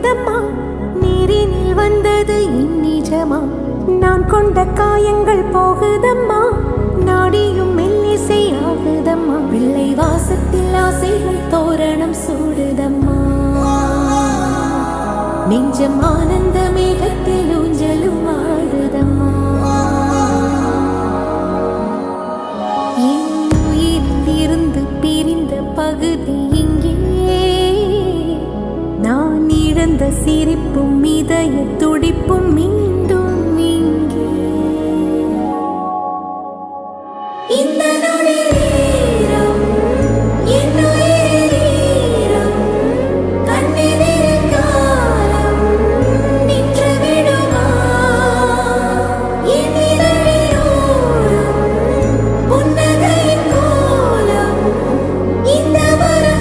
போகுதம்மா, நீரினில் வந்தது என் நிஜமா. நான் கொண்ட காயங்கள் போகுதம்மா, நாடியும் மெல்லிசை ஆகுதம்மா. பிள்ளை வாசத்தில் ஆசைகள் தோரணம் சூடுதம்மா, நெஞ்சம் ஆனந்த மேகத்தில் ஊஞ்சலும் ஆடுதம்மா. என் உயிரிலிருந்து பிரிந்த பகுதி இங்கே, நான் இழந்த சிரிப்பும் இதய துடிப்பும் மீண்டும் இங்கே. இந்த நொடியில்